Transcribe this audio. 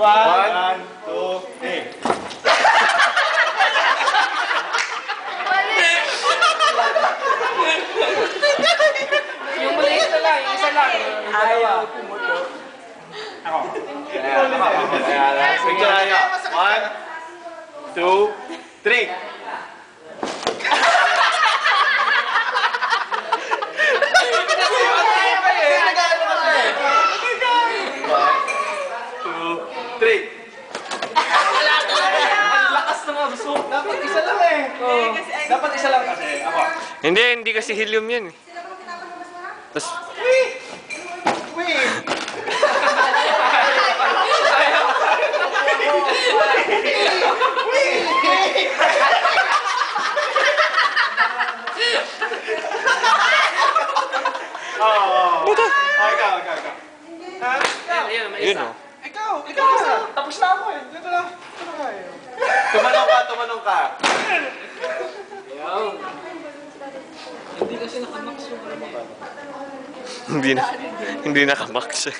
1, 2, 3. Yung maliit na lang, yung isa lang. Ayaw pumuto. Ako. Picture tayo. 1, 2, 3. Dapat isa lang eh. Dapat isa lang kasi. Ako. Hindi kasi helium yan eh. Tapos, Wait! Ikaw. Ha? yun o. Ikaw na. Tapos na ako eh. Dito na. Tumanong ka. Hindi kasi nakamax yung Hindi nakamax eh.